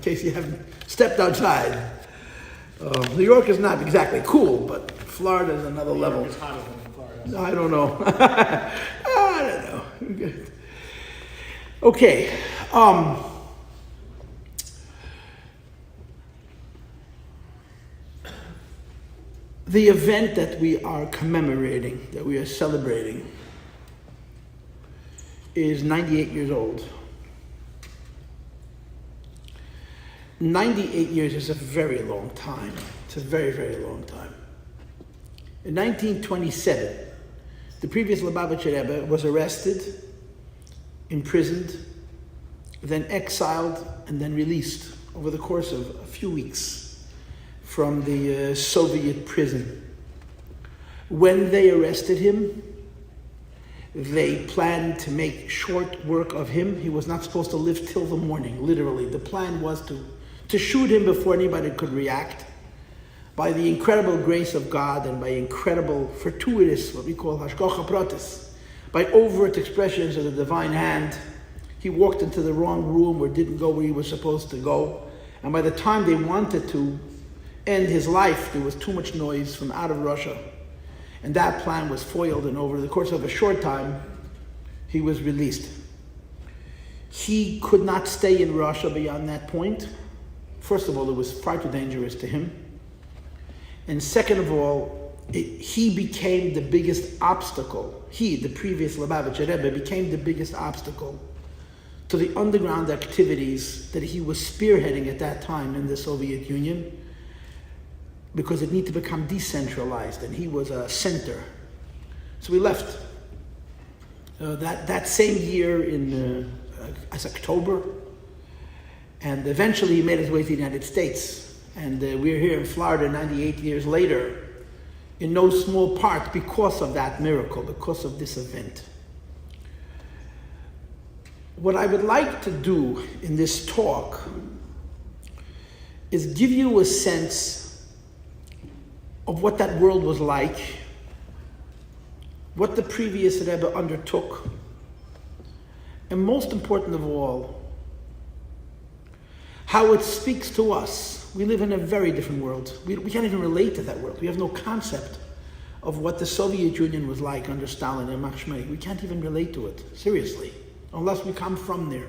in case you haven't stepped outside. New York is not exactly cool, but Florida is another level. It's hotter than Florida. No, I don't know. I don't know. Okay. The event that we are commemorating, that we are celebrating, is 98 years old. 98 years is a very long time. It's a very, very long time. In 1927, the previous Lubavitcher Rebbe was arrested, imprisoned, then exiled, and then released over the course of a few weeks from the Soviet prison. When they arrested him, they planned to make short work of him. He was not supposed to live till the morning, literally. The plan was to shoot him before anybody could react. By the incredible grace of God and by incredible fortuitous, what we call hashgacha pratis, by overt expressions of the divine hand, he walked into the wrong room or didn't go where he was supposed to go. And by the time they wanted to end his life, there was too much noise from out of Russia. And that plan was foiled, and over the course of a short time, he was released. He could not stay in Russia beyond that point. First of all, it was far too dangerous to him. And second of all, he became the biggest obstacle. He, the previous Lubavitcher Rebbe, became the biggest obstacle to the underground activities that he was spearheading at that time in the Soviet Union, because it needed to become decentralized, and he was a center. So we left. That same year as October, and eventually he made his way to the United States. And we're here in Florida 98 years later, in no small part because of that miracle, because of this event. What I would like to do in this talk is give you a sense of what that world was like, what the previous Rebbe undertook, and most important of all, how it speaks to us. We live in a very different world. We can't even relate to that world. We have no concept of what the Soviet Union was like under Stalin and Machon. We can't even relate to it, seriously, unless we come from there.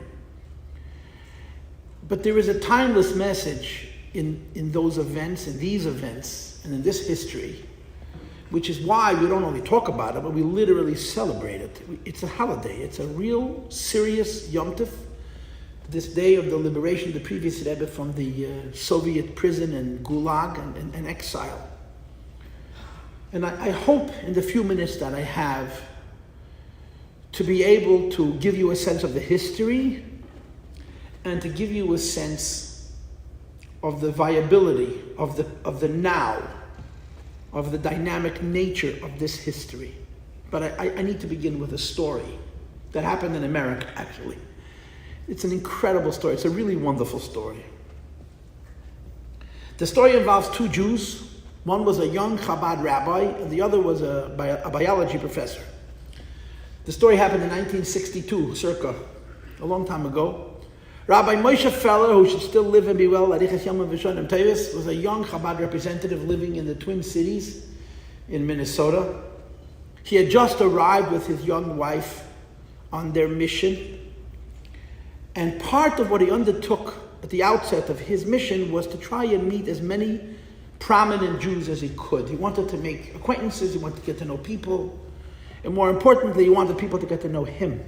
But there is a timeless message in those events, in these events, and in this history, which is why we don't only talk about it, but we literally celebrate it. It's a holiday. It's a real, serious Yom Tov, this day of the liberation of the previous Rebbe from the Soviet prison and gulag and exile. And I hope in the few minutes that I have to be able to give you a sense of the history and to give you a sense of the viability of the now, of the dynamic nature of this history. But I need to begin with a story that happened in America, actually. It's an incredible story. It's a really wonderful story. The story involves two Jews. One was a young Chabad rabbi, and the other was a biology professor. The story happened in 1962, circa, a long time ago. Rabbi Moshe Feller, who should still live and be well, was a young Chabad representative living in the Twin Cities in Minnesota. He had just arrived with his young wife on their mission. And part of what he undertook at the outset of his mission was to try and meet as many prominent Jews as he could. He wanted to make acquaintances, he wanted to get to know people, and more importantly, he wanted people to get to know him.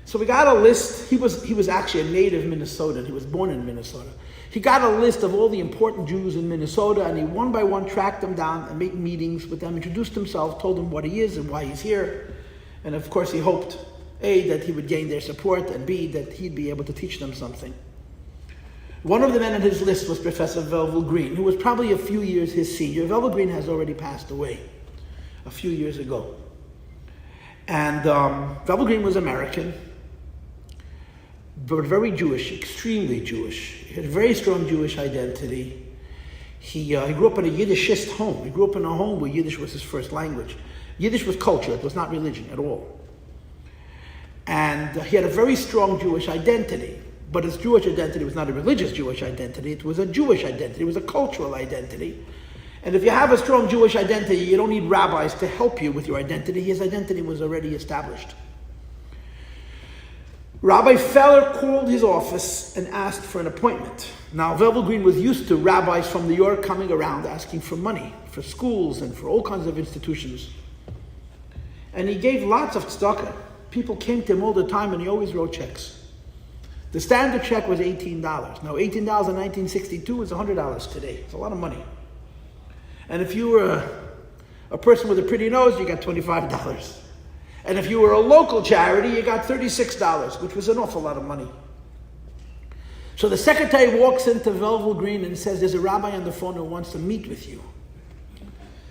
So we got a list. He was actually a native Minnesotan. He was born in Minnesota. He got a list of all the important Jews in Minnesota, and he one by one tracked them down and made meetings with them, introduced himself, told them what he is and why he's here. And of course he hoped, A, that he would gain their support, and B, that he'd be able to teach them something. One of the men on his list was Professor Velvel Green, who was probably a few years his senior. Velvel Green has already passed away a few years ago. And Velvel Green was American, but very Jewish, extremely Jewish. He had a very strong Jewish identity. He grew up in a Yiddishist home. He grew up in a home where Yiddish was his first language. Yiddish was culture, it was not religion at all. And he had a very strong Jewish identity, But his Jewish identity was not a religious Jewish identity, it was a Jewish identity, it was a cultural identity. And if you have a strong Jewish identity, you don't need rabbis to help you with your identity. His identity was already established. Rabbi Feller called his office and asked for an appointment. Now, Velvel Green was used to rabbis from New York coming around asking for money, for schools and for all kinds of institutions. And he gave lots of tzedakah. People came to him all the time and he always wrote checks. The standard check was $18. Now, $18 in 1962 is $100 today. It's a lot of money. And if you were a person with a pretty nose, you got $25. And if you were a local charity, you got $36, which was an awful lot of money. So the secretary walks into Velvel Green and says, there's a rabbi on the phone who wants to meet with you.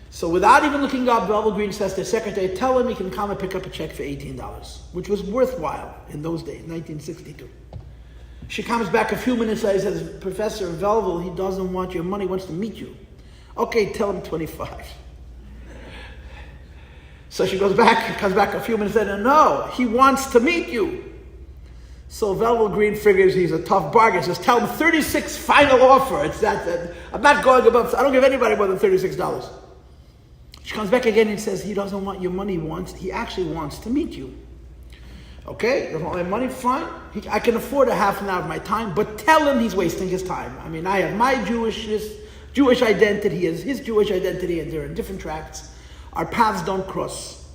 So without even looking up, Velvel Green says to the secretary, tell him he can come and pick up a check for $18, which was worthwhile in those days, 1962. She comes back a few minutes later and says, Professor Velvel, he doesn't want your money, he wants to meet you. Okay, tell him 25. So she comes back a few minutes later, no, he wants to meet you. So Velvel Green figures he's a tough bargain, says, tell him 36 final offer. It's that I'm not going above, I don't give anybody more than $36. She comes back again and says, he doesn't want your money, he actually wants to meet you. Okay, doesn't want my money, fine. I can afford a half an hour of my time, but tell him he's wasting his time. I mean, I have my Jewish identity, he has his Jewish identity, and they're in different tracts. Our paths don't cross.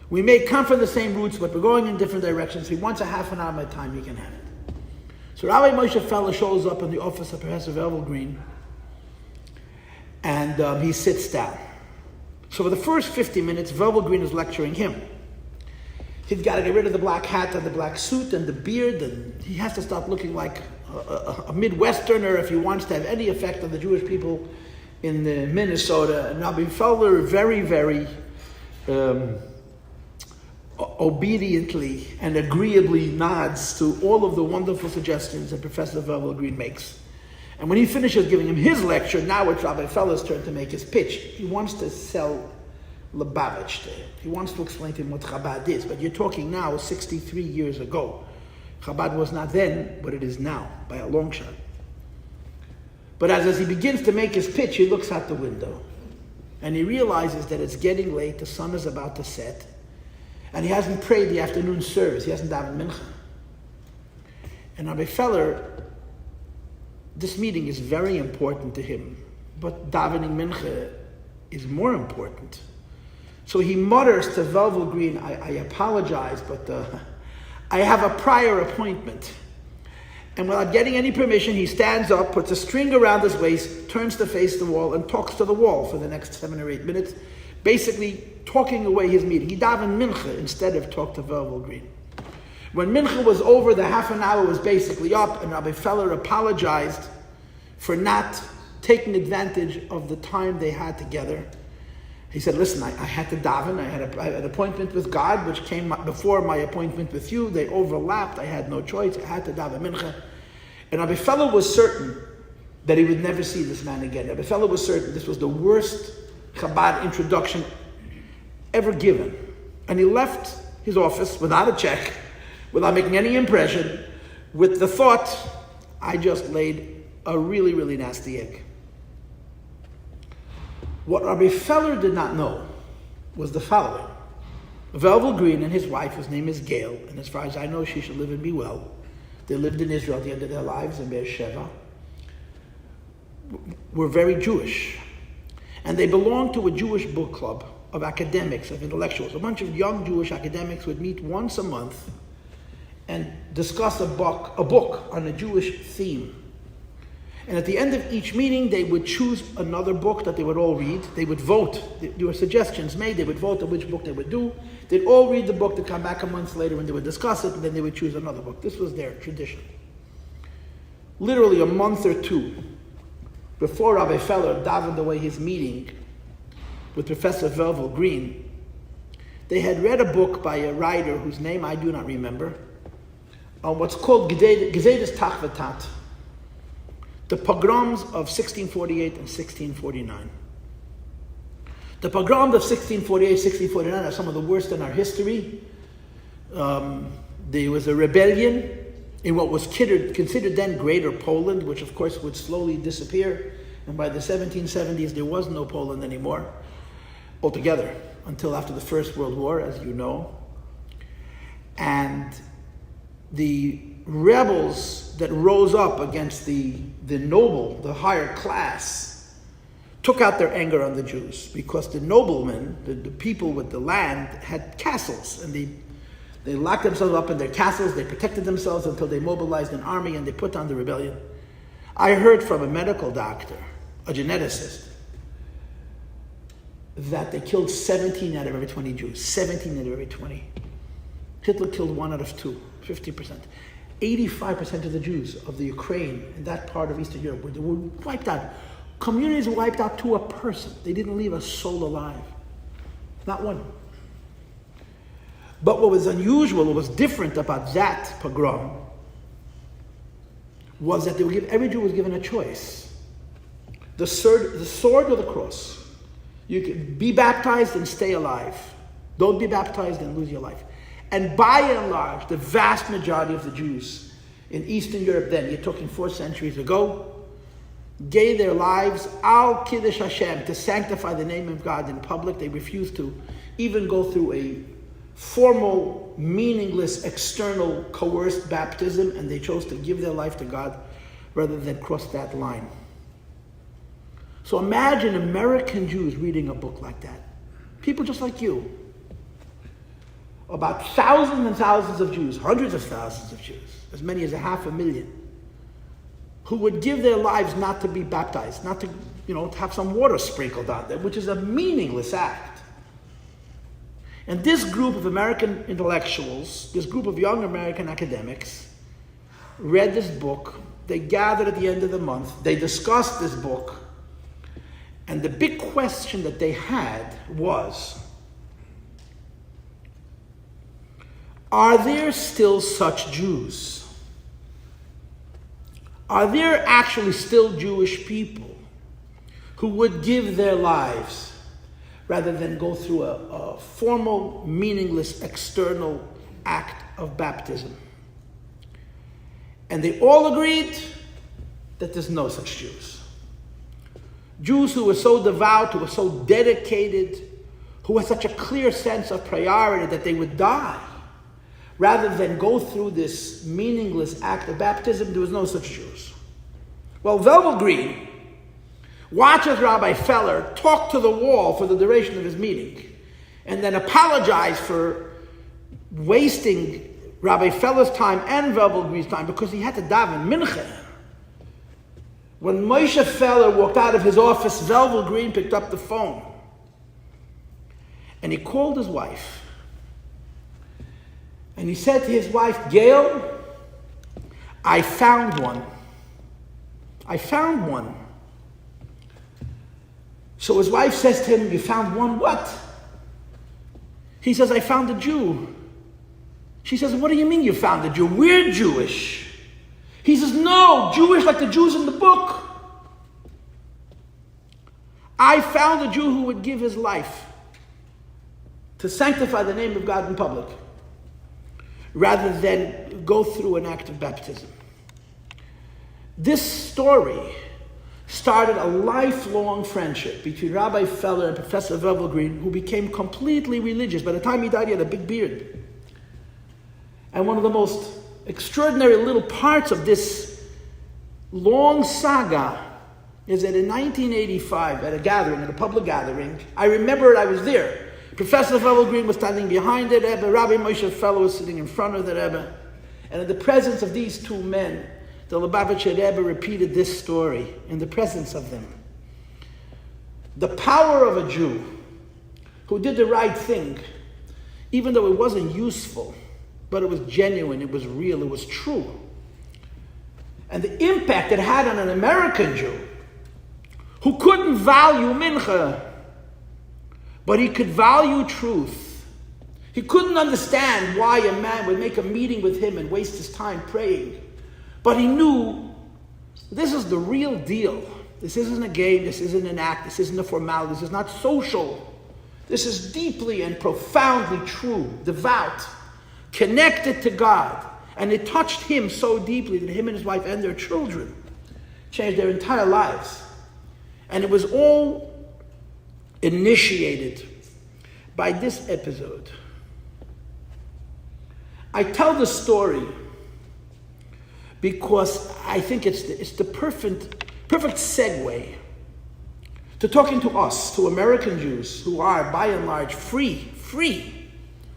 We may come from the same roots, but we're going in different directions. He wants a half an hour of my time, he can have it. So Rabbi Moshe Feller shows up in the office of Professor Velvel Green, and he sits down. So for the first 50 minutes, Velvel Green is lecturing him. He's got to get rid of the black hat and the black suit and the beard, and he has to start looking like a Midwesterner if he wants to have any effect on the Jewish people in Minnesota. And Rabbi Feller very, very obediently and agreeably nods to all of the wonderful suggestions that Professor Velvel Green makes. And when he finishes giving him his lecture, now it's Rabbi Feller's turn to make his pitch. He wants to sell Lubavitch to him. He wants to explain to him what Chabad is. But you're talking now 63 years ago. Chabad was not then, but it is now, by a long shot. But as he begins to make his pitch, he looks out the window. And he realizes that it's getting late, the sun is about to set. And he hasn't prayed the afternoon service. He hasn't davened mincha. And Rabbi Feller, this meeting is very important to him. But davening mincha is more important. So he mutters to Velvel Green, I apologize, but I have a prior appointment. And without getting any permission, he stands up, puts a string around his waist, turns to face the wall, and talks to the wall for the next 7 or 8 minutes, basically talking away his meeting. He davened mincha instead of talk to Velvel Green. When mincha was over, the half an hour was basically up, and Rabbi Feller apologized for not taking advantage of the time they had together. He said, listen, I had to daven. I had an appointment with God, which came before my appointment with you. They overlapped. I had no choice. I had to daven mincha. And Rabbi Feller was certain that he would never see this man again. Rabbi Feller was certain this was the worst Chabad introduction ever given. And he left his office without a check, without making any impression, with the thought, I just laid a really, really nasty egg. What Rabbi Feller did not know was the following. Velvel Green and his wife, whose name is Gail, and as far as I know, she should live and be well. They lived in Israel at the end of their lives in Beersheba. Were very Jewish. And they belonged to a Jewish book club of academics, of intellectuals. A bunch of young Jewish academics would meet once a month and discuss a book on a Jewish theme. And at the end of each meeting, they would choose another book that they would all read. They would vote. There were suggestions made. They would vote on which book they would do. They'd all read the book. They'd come back a month later and they would discuss it, and then they would choose another book. This was their tradition. Literally a month or two before Rabbi Feller davened away his meeting with Professor Velvel Green, they had read a book by a writer whose name I do not remember, on what's called Gezeidas Tachvatat, the pogroms of 1648 and 1649. The pogroms of 1648, 1649 are some of the worst in our history. There was a rebellion in what was considered then Greater Poland, which of course would slowly disappear. And by the 1770s, there was no Poland anymore altogether until after the First World War, as you know. And the rebels that rose up against the noble, the higher class, took out their anger on the Jews because the noblemen, the people with the land, had castles, and they locked themselves up in their castles. They protected themselves until they mobilized an army and they put on the rebellion. I heard from a medical doctor, a geneticist, that they killed 17 out of every 20 Jews. 17 out of every 20. Hitler killed 1 out of 2, 50%. 85% of the Jews of the Ukraine and that part of Eastern Europe were wiped out. Communities were wiped out to a person. They didn't leave a soul alive. Not one. But what was unusual, what was different about that pogrom, was that every Jew was given a choice. The sword or the cross. You can be baptized and stay alive. Don't be baptized and lose your life. And by and large, the vast majority of the Jews in Eastern Europe then, you're talking 4 centuries ago, gave their lives al kiddush Hashem, to sanctify the name of God in public. They refused to even go through a formal, meaningless, external, coerced baptism, and they chose to give their life to God rather than cross that line. So imagine American Jews reading a book like that. People just like you. About thousands and thousands of Jews, hundreds of thousands of Jews, as many as 500,000, who would give their lives not to be baptized, not to, to have some water sprinkled on them, which is a meaningless act. And this group of American intellectuals, this group of young American academics, read this book. They gathered at the end of the month. They discussed this book. And the big question that they had was, are there still such Jews? Are there actually still Jewish people who would give their lives rather than go through a formal, meaningless, external act of baptism? And they all agreed that there's no such Jews. Jews who were so devout, who were so dedicated, who had such a clear sense of priority that they would die rather than go through this meaningless act of baptism. There was no such Jews. Well, Velvel Green watches Rabbi Feller talk to the wall for the duration of his meeting and then apologize for wasting Rabbi Feller's time and Velvel Green's time because he had to daven mincha. When Moshe Feller walked out of his office, Velvel Green picked up the phone and he called his wife. And he said to his wife, Gail, I found one. I found one. So his wife says to him, you found one what? He says, I found a Jew. She says, what do you mean you found a Jew? We're Jewish. He says, no, Jewish like the Jews in the book. I found a Jew who would give his life to sanctify the name of God in public, rather than go through an act of baptism. This story started a lifelong friendship between Rabbi Feller and Professor Velvel Green, who became completely religious. By the time he died, he had a big beard. And one of the most extraordinary little parts of this long saga is that in 1985, at a public gathering, I remember I was there. Professor Velvel Green was standing behind the Rebbe, Rabbi Moshe Feller was sitting in front of the Rebbe, and in the presence of these two men, the Lubavitcher Rebbe repeated this story in the presence of them. The power of a Jew who did the right thing, even though it wasn't useful, but it was genuine, it was real, it was true. And the impact it had on an American Jew who couldn't value mincha, but he could value truth. He couldn't understand why a man would make a meeting with him and waste his time praying. But he knew this is the real deal. This isn't a game, this isn't an act, this isn't a formality, this is not social. This is deeply and profoundly true, devout, connected to God. And it touched him so deeply that him and his wife and their children changed their entire lives. And it was all initiated by this episode. I tell the story because I think it's the perfect segue to talking to us, to American Jews who are by and large free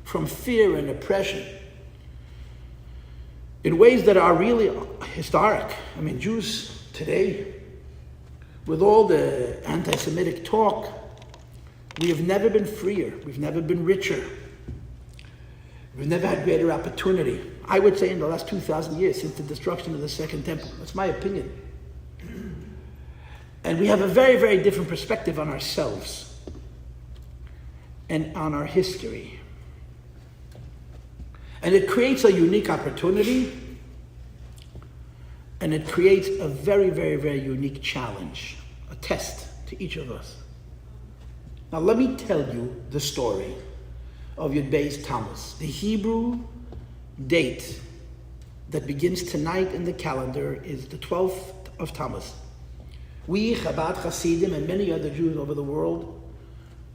from fear and oppression in ways that are really historic. I mean, Jews today, with all the anti-Semitic talk, we have never been freer. We've never been richer. We've never had greater opportunity. I would say in the last 2,000 years, since the destruction of the Second Temple. That's my opinion. And we have a very, very different perspective on ourselves and on our history. And it creates a unique opportunity, and it creates a very, very, very unique challenge, a test to each of us. Now let me tell you the story of Yud Beis Tammuz, the Hebrew date that begins tonight in the calendar is the 12th of Tammuz. We, Chabad Hasidim, and many other Jews over the world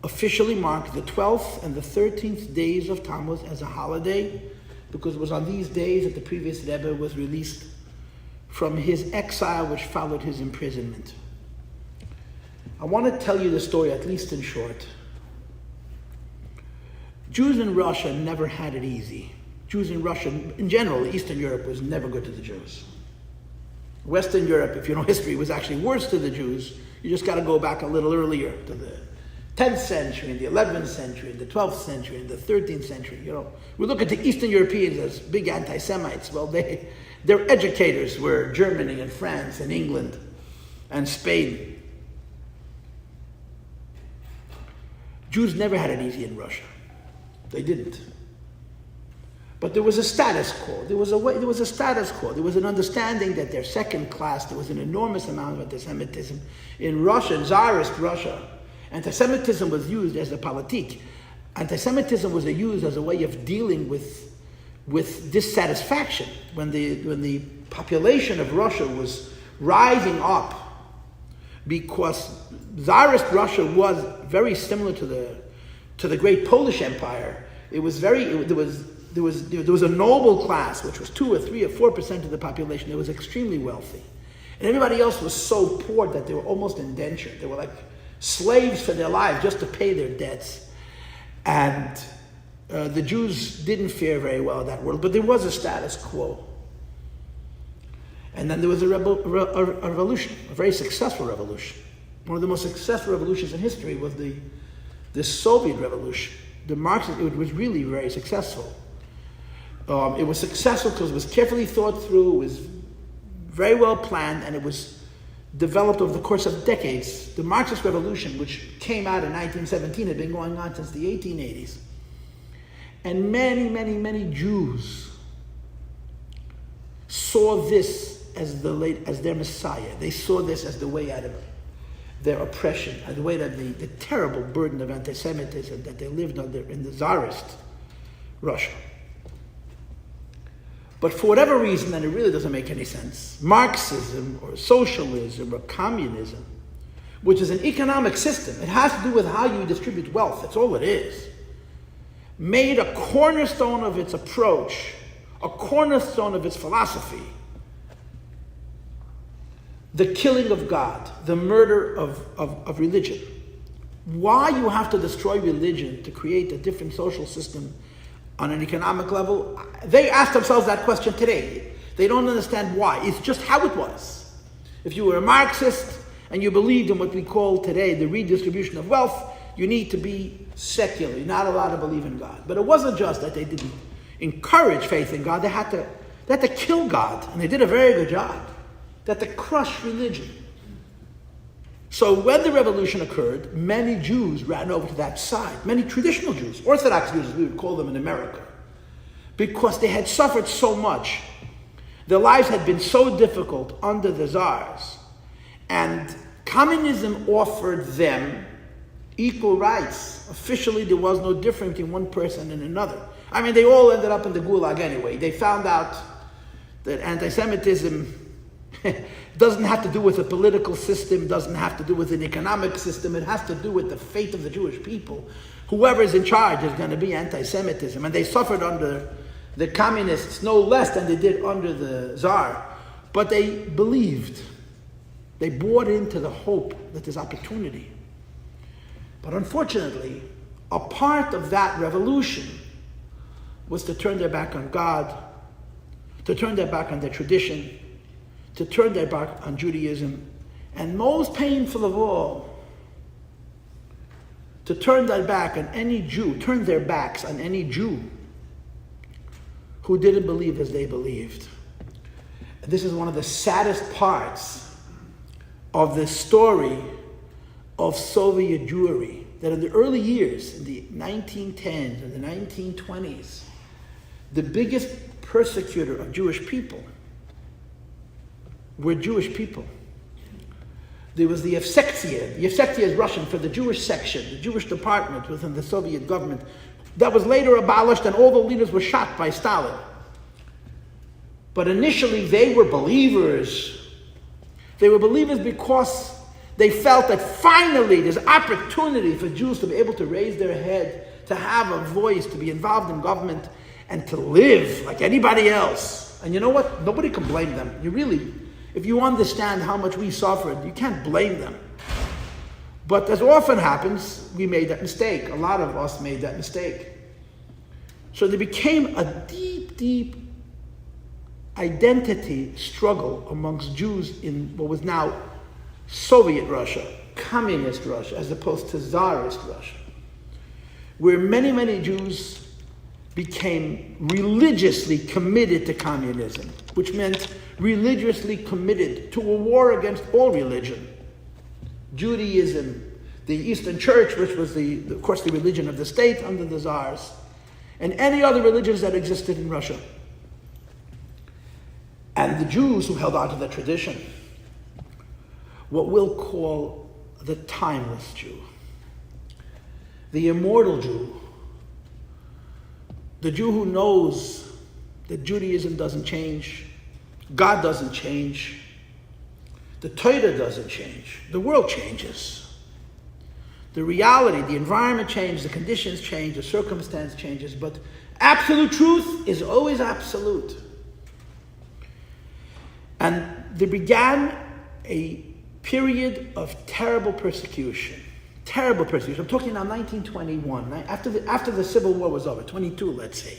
officially mark the 12th and the 13th days of Tammuz as a holiday because it was on these days that the previous Rebbe was released from his exile, which followed his imprisonment. I want to tell you the story, at least in short. Jews in Russia never had it easy. Jews in Russia, in general, Eastern Europe was never good to the Jews. Western Europe, if you know history, was actually worse to the Jews. You just got to go back a little earlier to the 10th century, and the 11th century, and the 12th century, and the 13th century. You know, we look at the Eastern Europeans as big anti-Semites. Well, their educators were Germany and France and England and Spain. Jews never had it easy in Russia. They didn't. But there was a status quo. There was a status quo. There was an understanding that they're second class. There was an enormous amount of anti-Semitism. In Russia, in Tsarist Russia, anti-Semitism was used as a politique. Anti-Semitism was used as a way of dealing with dissatisfaction. When the population of Russia was rising up, because Tsarist Russia was very similar to the great Polish Empire. There was a noble class, which was 2 or 3 or 4% of the population that was extremely wealthy. And everybody else was so poor that they were almost indentured. They were like slaves for their lives just to pay their debts. And the Jews didn't fare very well in that world, but there was a status quo. And then there was a revolution, a very successful revolution. One of the most successful revolutions in history was the Soviet Revolution. The Marxist, it was really very successful. It was successful because it was carefully thought through, it was very well planned, and it was developed over the course of decades. The Marxist Revolution, which came out in 1917, had been going on since the 1880s. And many, many, many Jews saw this as their Messiah. They saw this as the way out of their oppression, as the way out of the terrible burden of anti-Semitism that they lived under in the Tsarist Russia. But for whatever reason, and it really doesn't make any sense, Marxism or socialism or communism, which is an economic system, it has to do with how you distribute wealth, that's all it is, made a cornerstone of its approach, a cornerstone of its philosophy, the killing of God, the murder of religion. Why you have to destroy religion to create a different social system on an economic level, they ask themselves that question today. They don't understand why. It's just how it was. If you were a Marxist and you believed in what we call today the redistribution of wealth, you need to be secular. You're not allowed to believe in God. But it wasn't just that they didn't encourage faith in God. They had to kill God, and they did a very good job. They had to crush religion. So when the revolution occurred, many Jews ran over to that side. Many traditional Jews, Orthodox Jews, as we would call them in America, because they had suffered so much. Their lives had been so difficult under the czars. And communism offered them equal rights. Officially, there was no difference between one person and another. I mean, they all ended up in the gulag anyway. They found out that anti-Semitism doesn't have to do with a political system, doesn't have to do with an economic system. It has to do with the fate of the Jewish people. Whoever is in charge is going to be anti-Semitism. And they suffered under the communists no less than they did under the Tsar. But they believed. They bought into the hope that there's opportunity. But unfortunately, a part of that revolution was to turn their back on God, to turn their back on their tradition, to turn their back on Judaism, and most painful of all, to turn their back on any Jew, turn their backs on any Jew who didn't believe as they believed. And this is one of the saddest parts of the story of Soviet Jewry, that in the early years, in the 1910s and the 1920s, the biggest persecutor of Jewish people were Jewish people. There was the Yevsektia. The Yevsektia is Russian for the Jewish section, the Jewish department within the Soviet government. That was later abolished and all the leaders were shot by Stalin. But initially they were believers. They were believers because they felt that finally there's opportunity for Jews to be able to raise their head, to have a voice, to be involved in government, and to live like anybody else. And you know what? Nobody can blame them. If you understand how much we suffered, you can't blame them. But as often happens, we made that mistake. A lot of us made that mistake. So there became a deep, deep identity struggle amongst Jews in what was now Soviet Russia, communist Russia, as opposed to Tsarist Russia, where many, many Jews became religiously committed to communism, which meant religiously committed to a war against all religion. Judaism, the Eastern Church, which was of course the religion of the state under the Tsars, and any other religions that existed in Russia. And the Jews who held on to the tradition, what we'll call the timeless Jew, the immortal Jew, the Jew who knows that Judaism doesn't change, God doesn't change, the Torah doesn't change, the world changes. The reality, the environment changes, the conditions change, the circumstance changes, but absolute truth is always absolute. And there began a period of terrible persecution. Terrible persecution. I'm talking now 1921, after the Civil War was over, 22, let's say.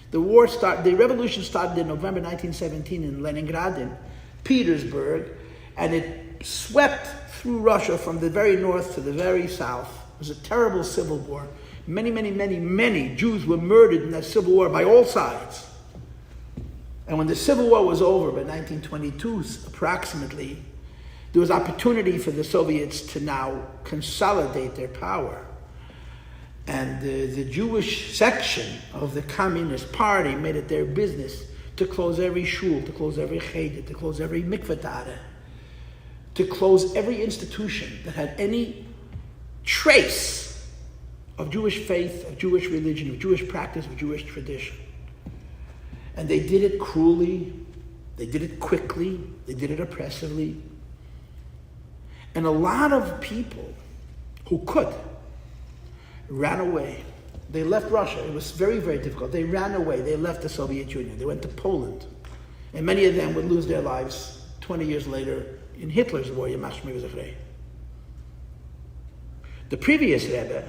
The revolution started in November 1917 in Leningrad, in Petersburg, and it swept through Russia from the very north to the very south. It was a terrible civil war. Many, many, many, many Jews were murdered in that civil war by all sides. And when the Civil War was over, by 1922 approximately, there was opportunity for the Soviets to now consolidate their power. And the Jewish section of the Communist Party made it their business to close every shul, to close every cheder, to close every mikveh, to close every institution that had any trace of Jewish faith, of Jewish religion, of Jewish practice, of Jewish tradition. And they did it cruelly, they did it quickly, they did it oppressively. And a lot of people who could ran away. They left Russia. It was very, very difficult. They ran away. They left the Soviet Union. They went to Poland. And many of them would lose their lives 20 years later in Hitler's war. The previous Rebbe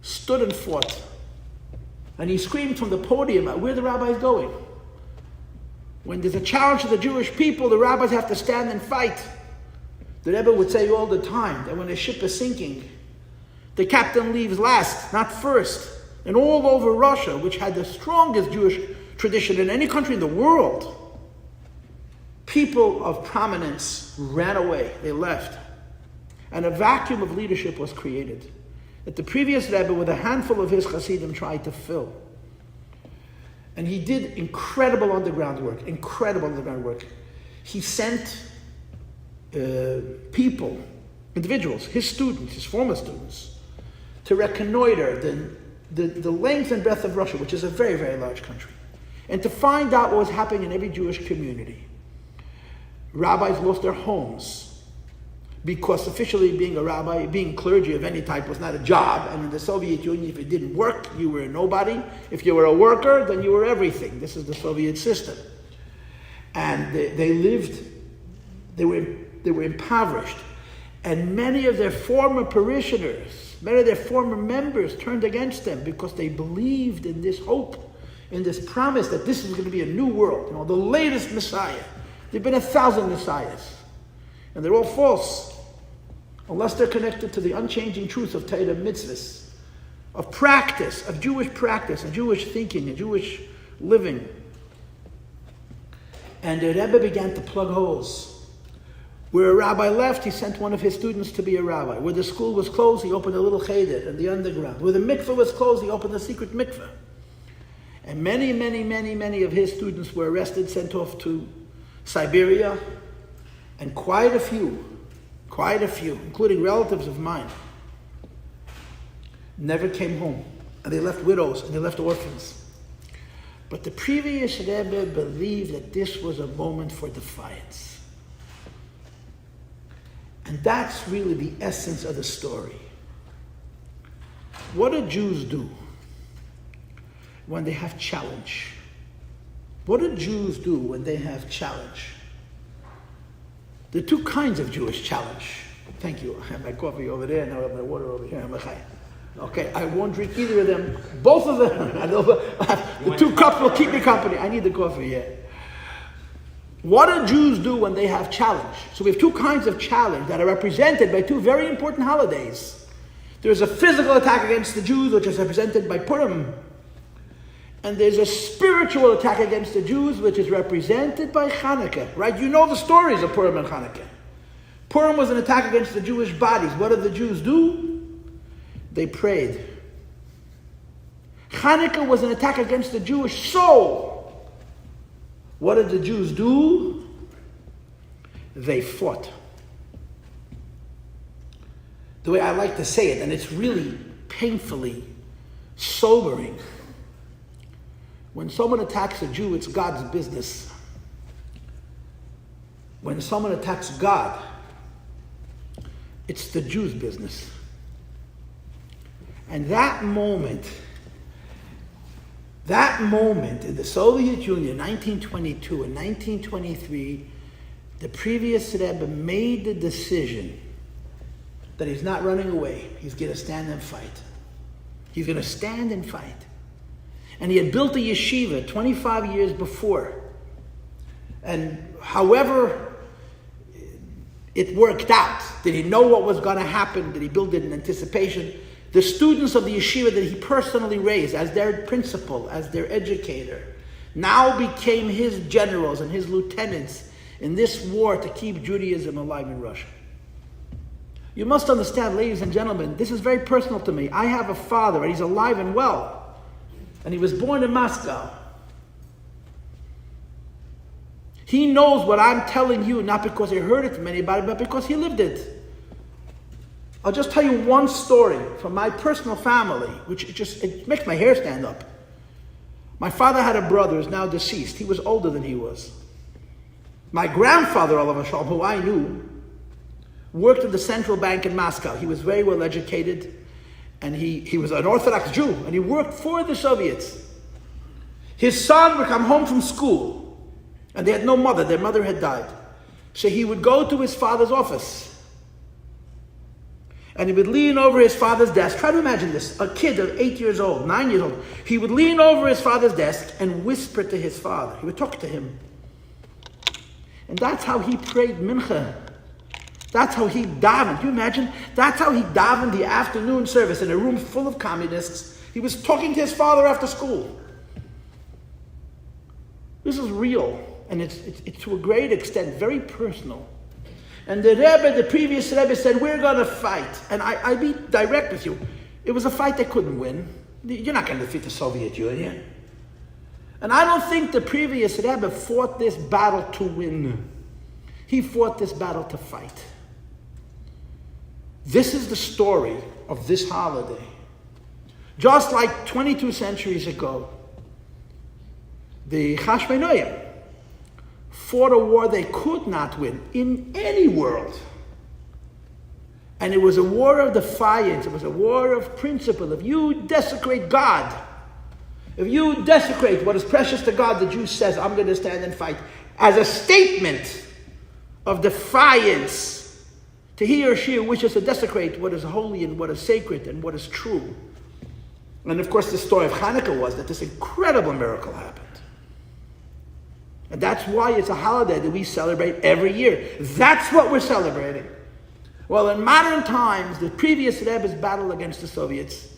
stood and fought. And he screamed from the podium, where are the rabbis going? When there's a challenge to the Jewish people, the rabbis have to stand and fight. The Rebbe would say all the time that when a ship is sinking, the captain leaves last, not first. And all over Russia, which had the strongest Jewish tradition in any country in the world, people of prominence ran away. They left. And a vacuum of leadership was created that the previous Rebbe, with a handful of his Hasidim, tried to fill. And he did incredible underground work. He sent people, individuals, his students, his former students, to reconnoiter the length and breadth of Russia, which is a very, very large country. and to find out what was happening in every Jewish community. Rabbis lost their homes because officially being a rabbi, being clergy of any type was not a job. And in the Soviet Union, if it didn't work, you were a nobody. If you were a worker, then you were everything. This is the Soviet system. And they were impoverished. And many of their former parishioners, many of their former members turned against them because they believed in this hope, in this promise that this is going to be a new world, the latest Messiah. There have been 1,000 Messiahs. And they're all false, unless they're connected to the unchanging truth of Torah mitzvahs, of practice, of Jewish practice, and Jewish thinking, and Jewish living. And the Rebbe began to plug holes. Where a rabbi left, he sent one of his students to be a rabbi. Where the school was closed, he opened a little cheder in the underground. Where the mikveh was closed, he opened a secret mikveh. And many, many, many, many of his students were arrested, sent off to Siberia. And quite a few, including relatives of mine, never came home. And they left widows and they left orphans. But the previous Rebbe believed that this was a moment for defiance. And that's really the essence of the story. What do Jews do when they have challenge? What do Jews do when they have challenge? There are two kinds of Jewish challenge. Thank you. I have my coffee over there, and I have my water over here. Okay, I won't drink either of them. Both of them. The 2 cups will keep me company. I need the coffee, yeah. What do Jews do when they have challenge? So we have 2 kinds of challenge that are represented by 2 very important holidays. There's a physical attack against the Jews, which is represented by Purim. And there's a spiritual attack against the Jews, which is represented by Hanukkah, right? You know the stories of Purim and Hanukkah. Purim was an attack against the Jewish bodies. What did the Jews do? They prayed. Hanukkah was an attack against the Jewish soul. What did the Jews do? They fought. The way I like to say it, and it's really painfully sobering, when someone attacks a Jew, it's God's business. When someone attacks God, it's the Jew's business. And that moment in the Soviet Union, 1922 and 1923, the previous Rebbe made the decision that he's not running away. He's going to stand and fight. He's going to stand and fight. And he had built a yeshiva 25 years before. And however it worked out, did he know what was going to happen? Did he build it in anticipation? The students of the yeshiva that he personally raised as their principal, as their educator, now became his generals and his lieutenants in this war to keep Judaism alive in Russia. You must understand, ladies and gentlemen, this is very personal to me. I have a father, and he's alive and well. And he was born in Moscow. He knows what I'm telling you, not because he heard it from anybody, but because he lived it. I'll just tell you one story from my personal family, which it makes my hair stand up. My father had a brother who's now deceased. He was older than he was. My grandfather, who I knew, worked at the central bank in Moscow. He was very well educated. And he was an Orthodox Jew, and he worked for the Soviets. His son would come home from school, and they had no mother. Their mother had died. So he would go to his father's office, and he would lean over his father's desk. Try to imagine this. A kid of 8 years old, 9 years old. He would lean over his father's desk and whisper to his father. He would talk to him. And that's how he prayed mincha. That's how he davened. Can you imagine? That's how he davened the afternoon service in a room full of communists. He was talking to his father after school. This is real. And it's to a great extent very personal. And the Rebbe, the previous Rebbe, said, we're going to fight. And I be direct with you. It was a fight they couldn't win. You're not going to defeat the Soviet Union. And I don't think the previous Rebbe fought this battle to win. He fought this battle to fight. This is the story of this holiday. Just like 22 centuries ago, the Chashmonaim fought a war they could not win in any world. And it was a war of defiance. It was a war of principle. If you desecrate God, if you desecrate what is precious to God, the Jew says, I'm going to stand and fight. As a statement of defiance to he or she who wishes to desecrate what is holy and what is sacred and what is true. And of course the story of Hanukkah was that this incredible miracle happened. And that's why it's a holiday that we celebrate every year. That's what we're celebrating. Well, in modern times, the previous Rebbe's battle against the Soviets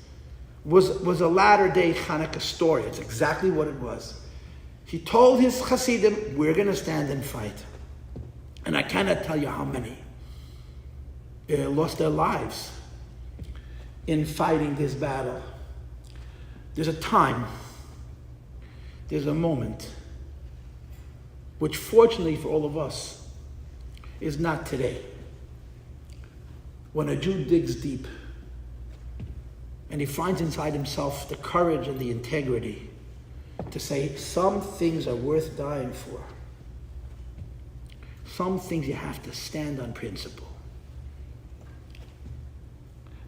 was a latter-day Hanukkah story. It's exactly what it was. He told his Hasidim, we're going to stand and fight. And I cannot tell you how many lost their lives in fighting this battle. There's a time, there's a moment, which fortunately for all of us is not today. When a Jew digs deep and he finds inside himself the courage and the integrity to say some things are worth dying for. Some things you have to stand on principle.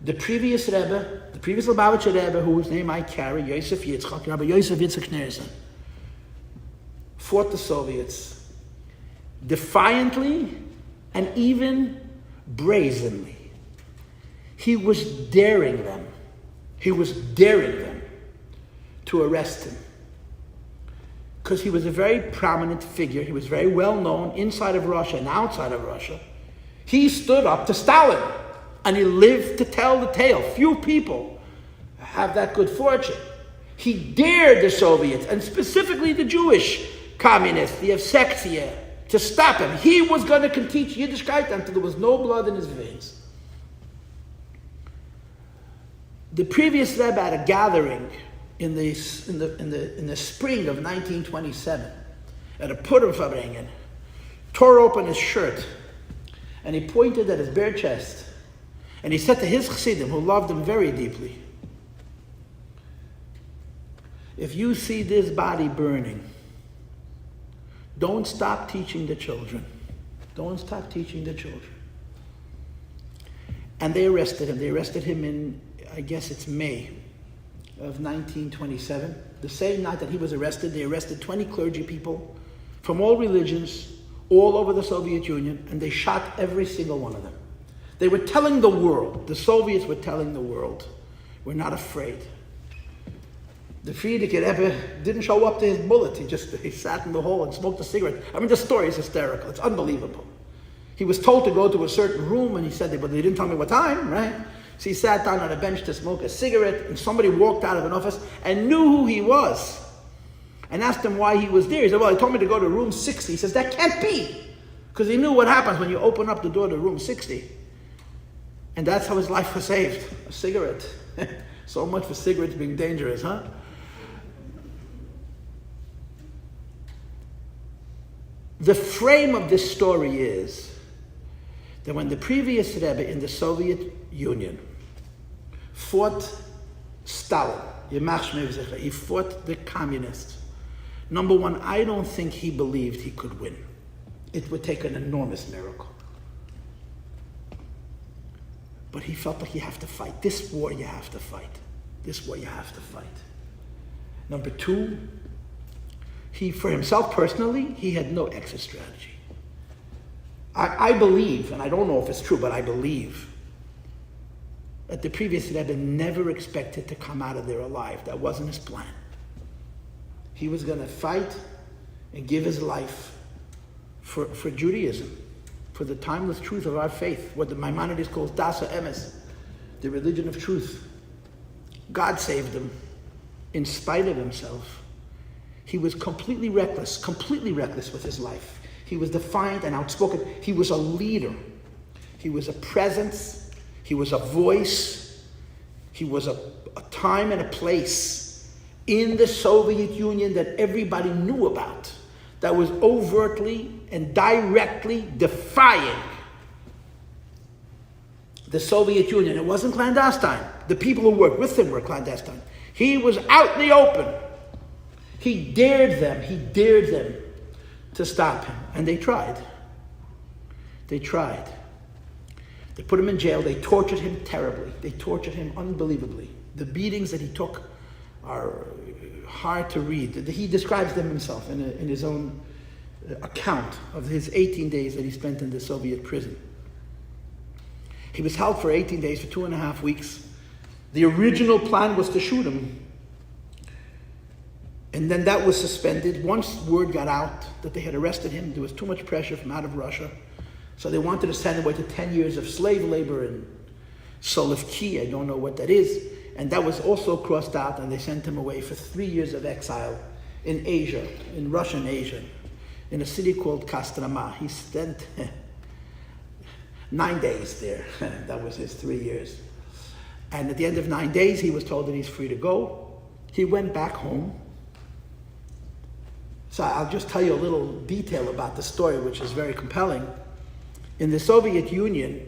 The previous Rebbe, the previous Lubavitcher Rebbe, whose name I carry, Yosef Yitzchak, Rabbi Yosef Yitzchak, fought the Soviets defiantly and even brazenly. He was daring them. He was daring them to arrest him. Because he was a very prominent figure. He was very well known inside of Russia and outside of Russia. He stood up to Stalin and he lived to tell the tale. Few people have that good fortune. He dared the Soviets and specifically the Jewish communists, the Evsektia, to stop him. He was going to teach Yiddishkeit until there was no blood in his veins. The previous Rebbe had a gathering in the spring of 1927 at a Purim Fabringen, tore open his shirt, and he pointed at his bare chest, and he said to his Chassidim, who loved him very deeply, if you see this body burning, don't stop teaching the children. Don't stop teaching the children. And they arrested him. They arrested him in, I guess it's May of 1927. The same night that he was arrested, they arrested 20 clergy people from all religions, all over the Soviet Union, and they shot every single one of them. They were telling the world, the Soviets were telling the world, we're not afraid. The Frediker Rebbe didn't show up to his bullet. He sat in the hall and smoked a cigarette. I mean, the story is hysterical. It's unbelievable. He was told to go to a certain room, and he said, but they didn't tell me what time, right? So he sat down on a bench to smoke a cigarette, and somebody walked out of an office and knew who he was and asked him why he was there. He said, well, he told me to go to room 60. He says, that can't be, because he knew what happens when you open up the door to room 60. And that's how his life was saved, a cigarette. So much for cigarettes being dangerous, huh? The frame of this story is that when the previous Rebbe in the Soviet Union fought Stalin, he fought the communists. Number one, I don't think he believed he could win. It would take an enormous miracle. But he felt like you have to fight. This war you have to fight. This war you have to fight. Number two, he, for himself personally, he had no exit strategy. I believe, and I don't know if it's true, but I believe that the previous Rebbe never expected to come out of there alive. That wasn't his plan. He was going to fight and give his life for Judaism, for the timeless truth of our faith, what the Maimonides calls Dasa Emes, the religion of truth. God saved him in spite of himself. He was completely reckless with his life. He was defiant and outspoken. He was a leader. He was a presence. He was a voice. He was a time and a place in the Soviet Union that everybody knew about, that was overtly and directly defying the Soviet Union. It wasn't clandestine. The people who worked with him were clandestine. He was out in the open. He dared them to stop him. And they tried. They put him in jail. They tortured him terribly. They tortured him unbelievably. The beatings that he took are hard to read. He describes them himself in his own account of his 18 days that he spent in the Soviet prison. He was held for 18 days, for 2.5 weeks. The original plan was to shoot him. And then that was suspended. Once word got out that they had arrested him, there was too much pressure from out of Russia. So they wanted to send him away to 10 years of slave labor in Solovki. I don't know what that is. And that was also crossed out, and they sent him away for 3 years of exile in Asia, in Russian Asia, in a city called Kostroma. He spent 9 days there. That was his 3 years. And at the end of 9 days, he was told that he's free to go. He went back home. So I'll just tell you a little detail about the story, which is very compelling. In the Soviet Union,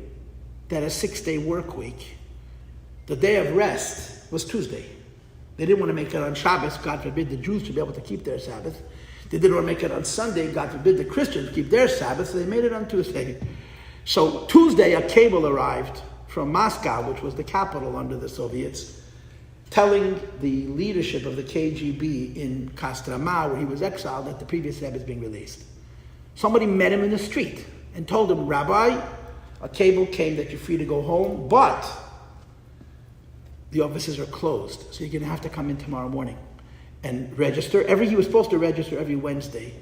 that a 6-day work week, the day of rest was Tuesday. They didn't want to make it on Shabbos. God forbid the Jews should be able to keep their Sabbath. They didn't want to make it on Sunday. God forbid the Christians keep their Sabbath. So they made it on Tuesday. So Tuesday, a cable arrived from Moscow, which was the capital under the Soviets, telling the leadership of the KGB in Kostroma, where he was exiled, that the previous Rebbe is being released. Somebody met him in the street and told him, Rabbi, a cable came that you're free to go home, but the offices are closed, so you're going to have to come in tomorrow morning and register. He was supposed to register every Wednesday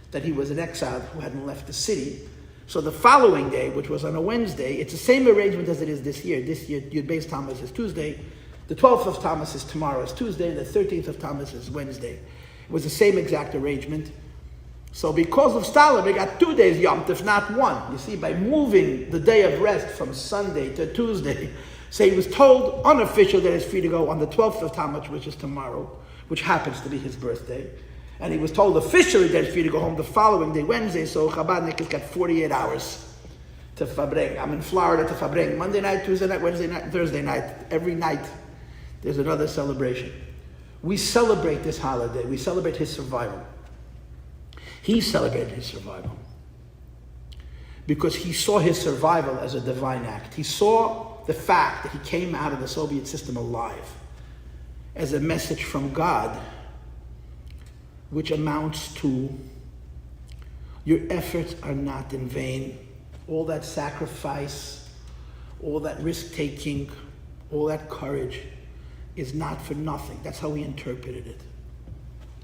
that he was an exile who hadn't left the city. So the following day, which was on a Wednesday, it's the same arrangement as it is this year. This year, Yud Beis Tammuz is Tuesday. The 12th of Tammuz is tomorrow, is Tuesday. The 13th of Tammuz is Wednesday. It was the same exact arrangement. So because of Stalin, they got 2 days Yom Tov, not one. You see, by moving the day of rest from Sunday to Tuesday, so he was told unofficial that he's free to go on the 12th of Tammuz, which is tomorrow, which happens to be his birthday. And he was told officially that he's free to go home the following day, Wednesday, so Chabadnik has got 48 hours to Fabreng. I'm in Florida to Fabreng. Monday night, Tuesday night, Wednesday night, Thursday night. Every night there's another celebration. We celebrate this holiday. We celebrate his survival. He celebrated his survival because he saw his survival as a divine act. He saw the fact that he came out of the Soviet system alive as a message from God, which amounts to your efforts are not in vain. All that sacrifice, all that risk-taking, all that courage is not for nothing. That's how he interpreted it.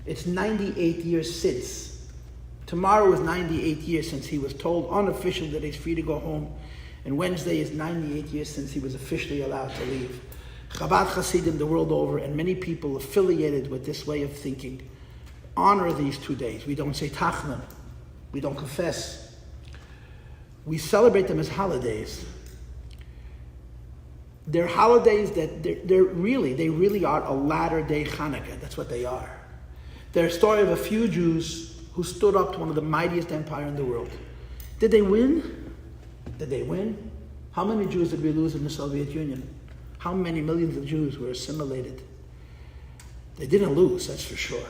It's 98 years since. Tomorrow is 98 years since he was told unofficially that he's free to go home. And Wednesday is 98 years since he was officially allowed to leave. Chabad Hasidim the world over, and many people affiliated with this way of thinking, honor these 2 days. We don't say tachna. We don't confess. We celebrate them as holidays. They're holidays that they really are a latter-day Hanukkah. That's what they are. They're a story of a few Jews who stood up to one of the mightiest empires in the world. Did they win? Did they win? How many Jews did we lose in the Soviet Union? How many millions of Jews were assimilated? They didn't lose, that's for sure.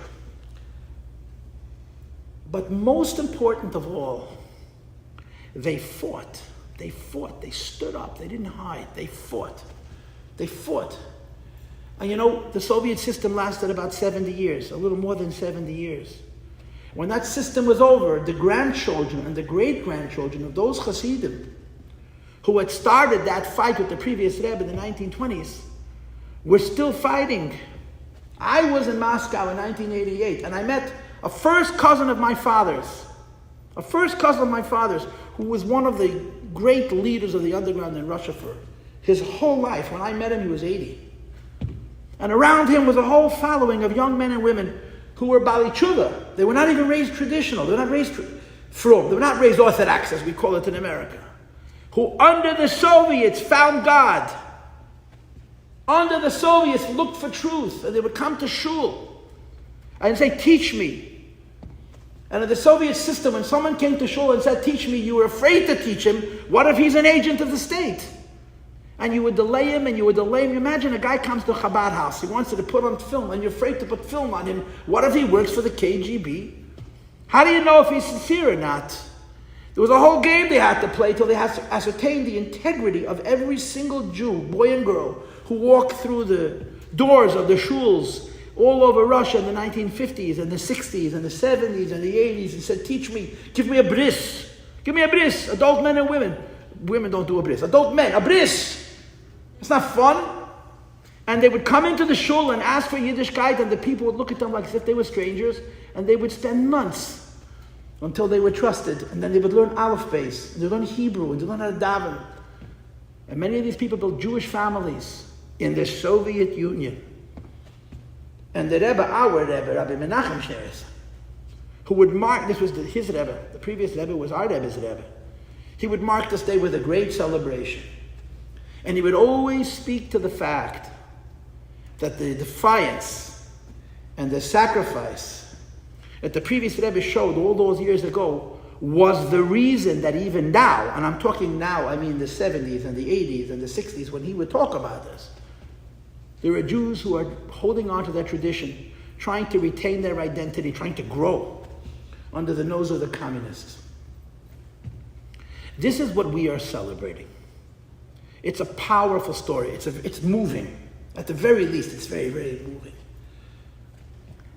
But most important of all, they fought. They fought. They stood up. They didn't hide. They fought. They fought. And you know, the Soviet system lasted about 70 years, a little more than 70 years. When that system was over, the grandchildren and the great-grandchildren of those Hasidim who had started that fight with the previous Rebbe in the 1920s were still fighting. I was in Moscow in 1988, and I met a first cousin of my father's, who was one of the great leaders of the underground in Russia for his whole life. When I met him, he was 80. And around him was a whole following of young men and women who were Bali Tshuva. They were not even raised traditional. They were not raised frum. They were not raised Orthodox, as we call it in America. Who under the Soviets found God. Under the Soviets looked for truth. And they would come to shul and say, teach me. And in the Soviet system, when someone came to shul and said, teach me, you were afraid to teach him. What if he's an agent of the state? And you would delay him, and you would delay him. Imagine a guy comes to a Chabad house. He wants you to put on film, and you're afraid to put film on him. What if he works for the KGB? How do you know if he's sincere or not? There was a whole game they had to play till they had to ascertain the integrity of every single Jew, boy and girl, who walked through the doors of the shuls all over Russia in the 1950s and the 60s and the 70s and the 80s and said, teach me, give me a bris. Give me a bris, adult men and women. Women don't do a bris. Adult men, a bris. It's not fun. And they would come into the shul and ask for Yiddishkeit, and the people would look at them like as if they were strangers, and they would spend months until they were trusted. And then they would learn Aleph Beis, and they learn Hebrew, and they learn how to daven. And many of these people built Jewish families in the Soviet Union. And the Rebbe, our Rebbe, Rabbi Menachem Shneres, who would mark, this was his Rebbe, the previous Rebbe was our Rebbe's Rebbe. He would mark this day with a great celebration. And he would always speak to the fact that the defiance and the sacrifice that the previous Rebbe showed all those years ago was the reason that even now, and I'm talking now, I mean the 70s and the 80s and the 60s, when he would talk about this, there are Jews who are holding on to their tradition, trying to retain their identity, trying to grow under the nose of the communists. This is what we are celebrating. It's a powerful story. It's moving. At the very least, it's very, very moving.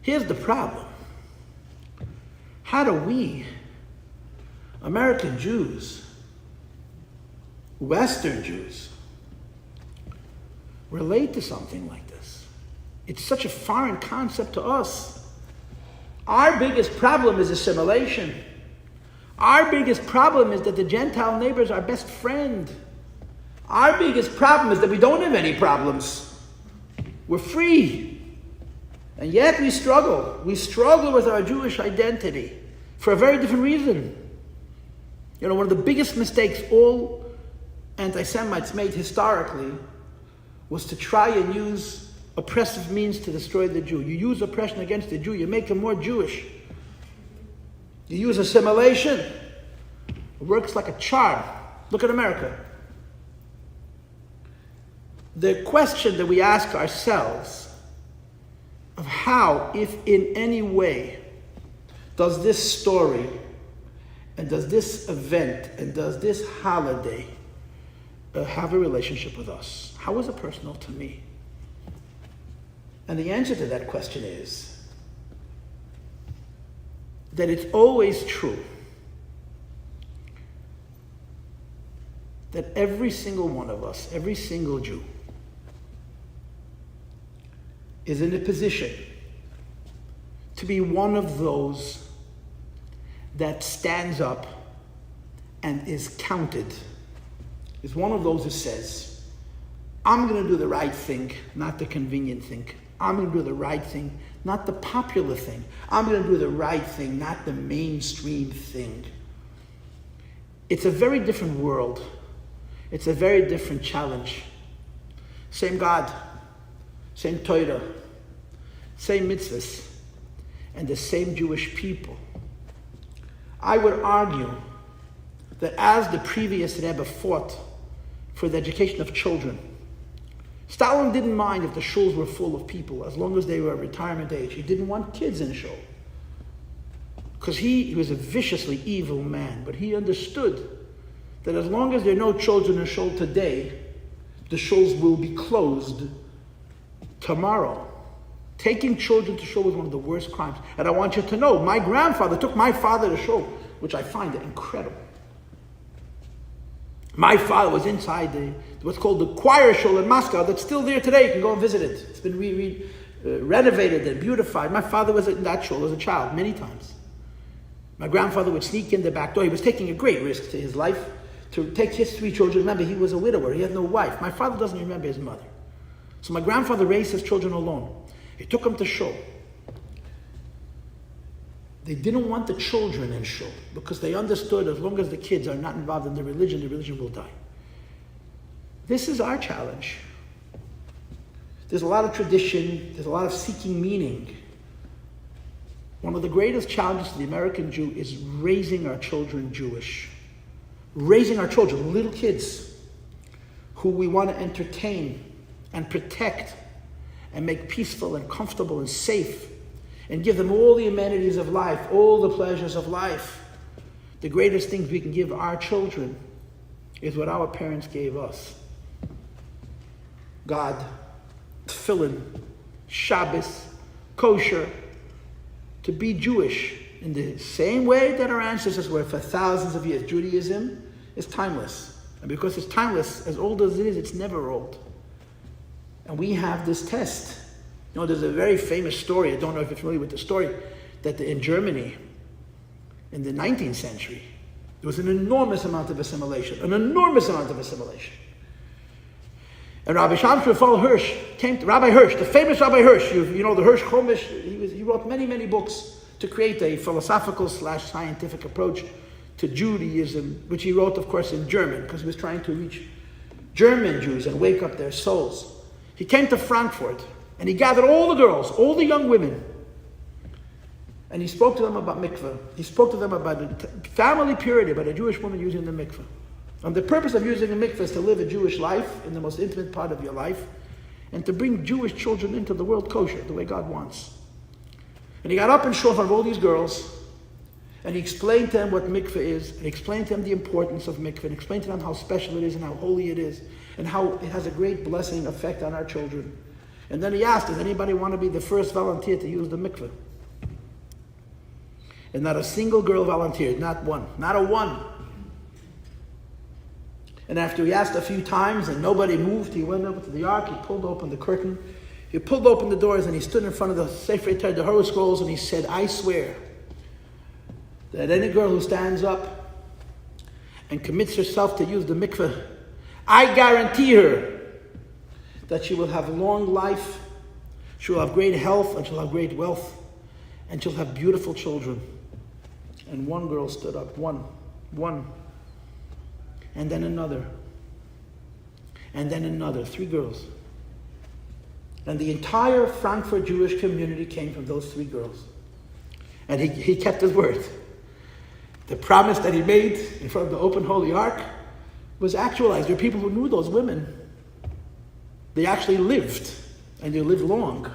Here's the problem. How do we, American Jews, Western Jews, relate to something like this? It's such a foreign concept to us. Our biggest problem is assimilation. Our biggest problem is that the Gentile neighbor is our best friend. Our biggest problem is that we don't have any problems. We're free. And yet we struggle. We struggle with our Jewish identity for a very different reason. You know, one of the biggest mistakes all anti-Semites made historically was to try and use oppressive means to destroy the Jew. You use oppression against the Jew, you make him more Jewish. You use assimilation. It works like a charm. Look at America. The question that we ask ourselves of how, if in any way, does this story and does this event and does this holiday have a relationship with us? How is it personal to me? And the answer to that question is that it's always true that every single one of us, every single Jew, is in a position to be one of those that stands up and is counted, is one of those who says, I'm going to do the right thing, not the convenient thing. I'm going to do the right thing, not the popular thing. I'm going to do the right thing, not the mainstream thing. It's a very different world. It's a very different challenge. Same God, same Torah, same mitzvahs, and the same Jewish people. I would argue that as the previous Rebbe fought for the education of children, Stalin didn't mind if the shuls were full of people, as long as they were retirement age. He didn't want kids in the shul. Because he was a viciously evil man, but he understood that as long as there are no children in shul today, the shuls will be closed tomorrow. Taking children to shul was one of the worst crimes. And I want you to know, my grandfather took my father to shul, which I find incredible. My father was inside what's called the choir shul in Moscow that's still there today. You can go and visit it. It's been renovated and beautified. My father was in that shul as a child many times. My grandfather would sneak in the back door. He was taking a great risk to his life to take his 3 children. Remember, he was a widower. He had no wife. My father doesn't remember his mother. So my grandfather raised his children alone. He took them to shul. They didn't want the children in shul because they understood as long as the kids are not involved in the religion will die. This is our challenge. There's a lot of tradition. There's a lot of seeking meaning. One of the greatest challenges to the American Jew is raising our children Jewish. Raising our children, little kids, who we want to entertain and protect and make peaceful and comfortable and safe and give them all the amenities of life, all the pleasures of life. The greatest things we can give our children is what our parents gave us. God, tefillin, Shabbos, kosher, to be Jewish in the same way that our ancestors were for thousands of years. Judaism is timeless. And because it's timeless, as old as it is, it's never old. And we have this test. You know, there's a very famous story, I don't know if you're familiar with the story, that in Germany, in the 19th century, there was an enormous amount of assimilation. An enormous amount of assimilation. And Rabbi Shamshul Hirsch came to Rabbi Hirsch, the famous Rabbi Hirsch. You know the Hirsch Chumash. He wrote many, many books to create a philosophical / scientific approach to Judaism, which he wrote, of course, in German, because he was trying to reach German Jews and wake up their souls. He came to Frankfurt, and he gathered all the girls, all the young women, and he spoke to them about mikveh. He spoke to them about the family purity, about a Jewish woman using the mikveh. And the purpose of using a mikveh is to live a Jewish life in the most intimate part of your life and to bring Jewish children into the world kosher, the way God wants. And he got up in shul in front of all these girls and he explained to them what mikveh is, and he explained to them the importance of mikveh, and explained to them how special it is and how holy it is and how it has a great blessing effect on our children. And then he asked, does anybody want to be the first volunteer to use the mikveh? And not a single girl volunteered, not one, not a one. And after he asked a few times and nobody moved, he went over to the ark, he pulled open the curtain, he pulled open the doors, and he stood in front of the Sefer Torah, the Torah scrolls, and he said, I swear that any girl who stands up and commits herself to use the mikveh, I guarantee her that she will have long life, she will have great health, and she'll have great wealth, and she'll have beautiful children. And one girl stood up, one. And then another. And then another, 3 girls. And the entire Frankfurt Jewish community came from those 3 girls. And he kept his word. The promise that he made in front of the open holy ark was actualized. There were people who knew those women. They actually lived, and they lived long.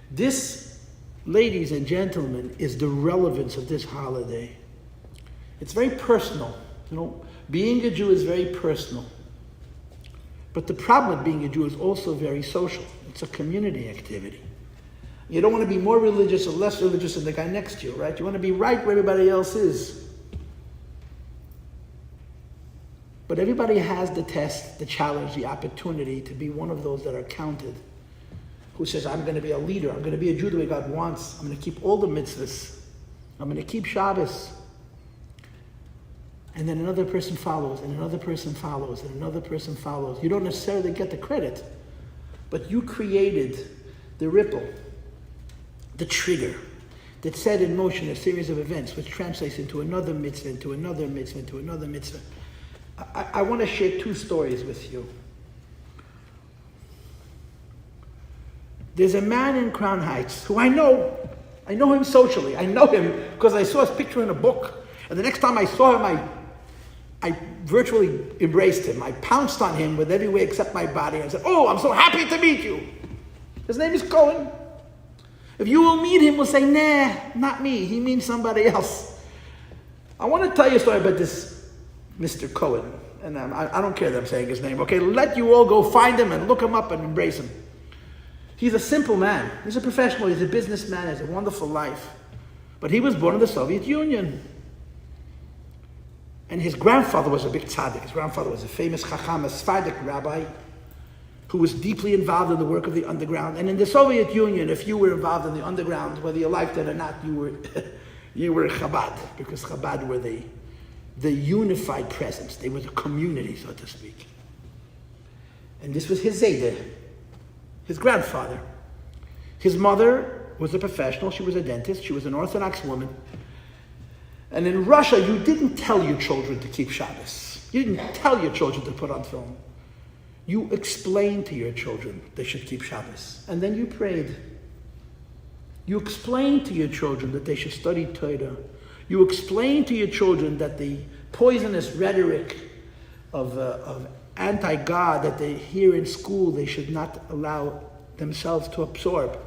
This, ladies and gentlemen, is the relevance of this holiday. It's very personal. You know, being a Jew is very personal. But the problem with being a Jew is also very social. It's a community activity. You don't want to be more religious or less religious than the guy next to you, right? You want to be right where everybody else is. But everybody has the test, the challenge, the opportunity to be one of those that are counted. Who says, I'm going to be a leader. I'm going to be a Jew the way God wants. I'm going to keep all the mitzvahs. I'm going to keep Shabbos. And then another person follows, and another person follows, and another person follows. You don't necessarily get the credit, but you created the ripple, the trigger, that set in motion a series of events, which translates into another mitzvah, into another mitzvah, into another mitzvah. I want to share 2 stories with you. There's a man in Crown Heights who I know him socially. I know him because I saw his picture in a book. And the next time I saw him, I virtually embraced him. I pounced on him with every way except my body and said, oh, I'm so happy to meet you. His name is Cohen. If you will meet him, we'll say, nah, not me. He means somebody else. I want to tell you a story about this Mr. Cohen. And I don't care that I'm saying his name. Okay, let you all go find him and look him up and embrace him. He's a simple man. He's a professional. He's a businessman. He has a wonderful life. But he was born in the Soviet Union. And his grandfather was a big tzaddik. His grandfather was a famous Chacham, a Frediker rabbi, who was deeply involved in the work of the underground. And in the Soviet Union, if you were involved in the underground, whether you liked it or not, you were Chabad, because Chabad were the unified presence. They were the community, so to speak. And this was his Zayde, his grandfather. His mother was a professional. She was a dentist. She was an Orthodox woman. And in Russia, you didn't tell your children to keep Shabbos. You didn't tell your children to put on film. You explained to your children they should keep Shabbos. And then you prayed. You explained to your children that they should study Torah. You explained to your children that the poisonous rhetoric of anti-God that they hear in school they should not allow themselves to absorb.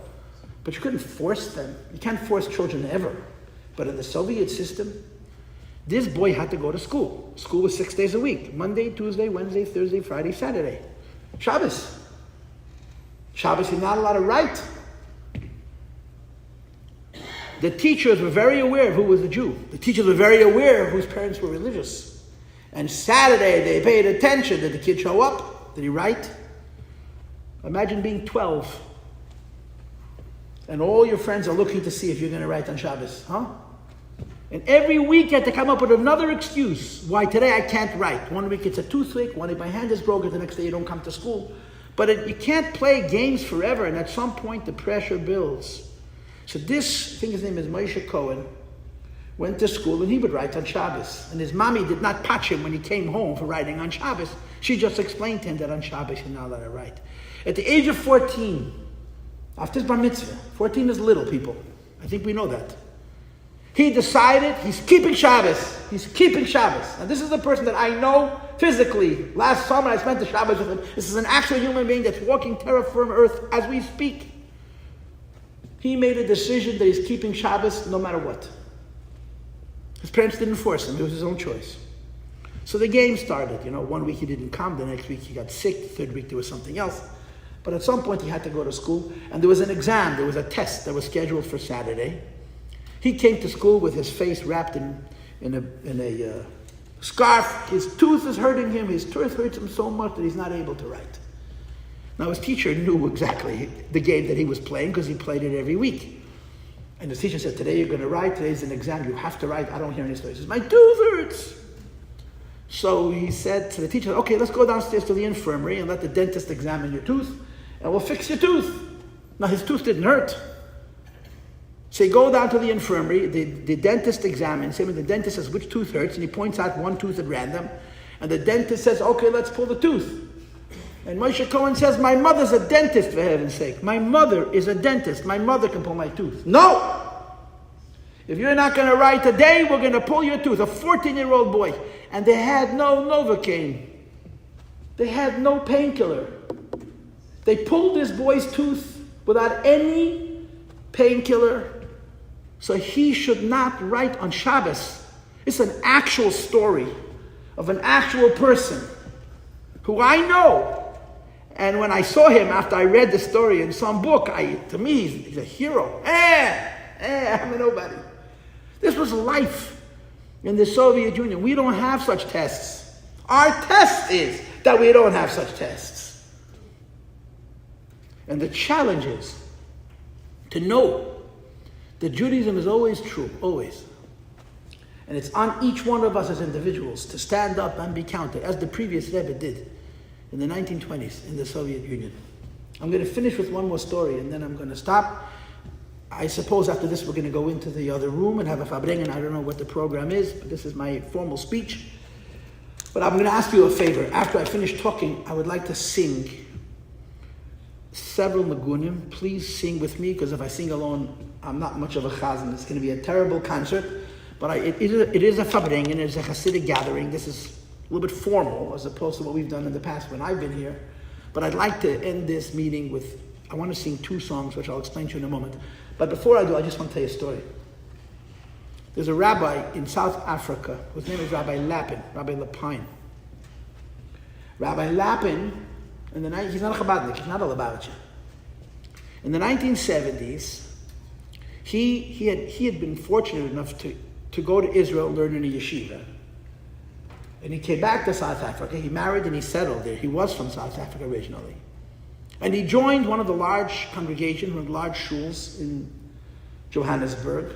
But you couldn't force them. You can't force children ever. But in the Soviet system, this boy had to go to school. School was 6 days a week. Monday, Tuesday, Wednesday, Thursday, Friday, Saturday. Shabbos. Shabbos, you're not allowed to write. The teachers were very aware of who was a Jew. The teachers were very aware of whose parents were religious. And Saturday, they paid attention. Did the kid show up? Did he write? Imagine being 12. And all your friends are looking to see if you're going to write on Shabbos. Huh? And every week you have to come up with another excuse why today I can't write. One week it's a toothache, one week my hand is broken, the next day you don't come to school. But you can't play games forever, and at some point the pressure builds. So this, I think his name is Moshe Cohen, went to school and he would write on Shabbos. And his mommy did not patch him when he came home for writing on Shabbos. She just explained to him that on Shabbos you're not allowed to write. At the age of 14, after his bar mitzvah, 14 is little, people. I think we know that. He decided he's keeping Shabbos. He's keeping Shabbos. And this is the person that I know physically. Last summer I spent the Shabbos with him. This is an actual human being that's walking terra firma earth as we speak. He made a decision that he's keeping Shabbos no matter what. His parents didn't force him. It was his own choice. So the game started. 1 week he didn't come. The next week he got sick. The third week there was something else. But at some point he had to go to school. And there was an exam. There was a test that was scheduled for Saturday. He came to school with his face wrapped in a scarf. His tooth is hurting him. His tooth hurts him so much that he's not able to write. Now his teacher knew exactly the game that he was playing because he played it every week. And the teacher said, today you're going to write. Today's an exam. You have to write. I don't hear any stories. He says, my tooth hurts. So he said to the teacher, okay, let's go downstairs to the infirmary and let the dentist examine your tooth and we'll fix your tooth. Now his tooth didn't hurt. So you go down to the infirmary, the dentist examines him, and the dentist says which tooth hurts, and he points out one tooth at random, and the dentist says, okay, let's pull the tooth. And Moshe Cohen says, my mother's a dentist, for heaven's sake. My mother is a dentist. My mother can pull my tooth. No! If you're not going to write today, we're going to pull your tooth. A 14-year-old boy. And they had no Novocaine. They had no painkiller. They pulled this boy's tooth without any painkiller. So he should not write on Shabbos. It's an actual story of an actual person who I know. And when I saw him after I read the story in some book, to me, he's a hero. I'm a nobody. This was life in the Soviet Union. We don't have such tests. Our test is that we don't have such tests. And the challenge is to know that Judaism is always true, always. And it's on each one of us as individuals to stand up and be counted, as the previous Rebbe did in the 1920s in the Soviet Union. I'm going to finish with one more story and then I'm going to stop. I suppose after this we're going to go into the other room and have a fabrengen. I don't know what the program is, but this is my formal speech. But I'm going to ask you a favor. After I finish talking, I would like to sing several nagunim. Please sing with me, because if I sing alone, I'm not much of a chazan. It's going to be a terrible concert. But it is a fabrengen, it's a Hasidic gathering. This is a little bit formal as opposed to what we've done in the past when I've been here. But I'd like to end this meeting with, I want to sing two songs, which I'll explain to you in a moment. But before I do, I just want to tell you a story. There's a rabbi in South Africa whose name is Rabbi Lapin, Rabbi Lapine. Rabbi Lapin, he's not a Chabadnik, he's not a Lubavitcher. In the 1970s, he had been fortunate enough to go to Israel and learn in a yeshiva. And he came back to South Africa. He married and he settled there. He was from South Africa originally. And he joined one of the large congregations, one of the large shuls in Johannesburg.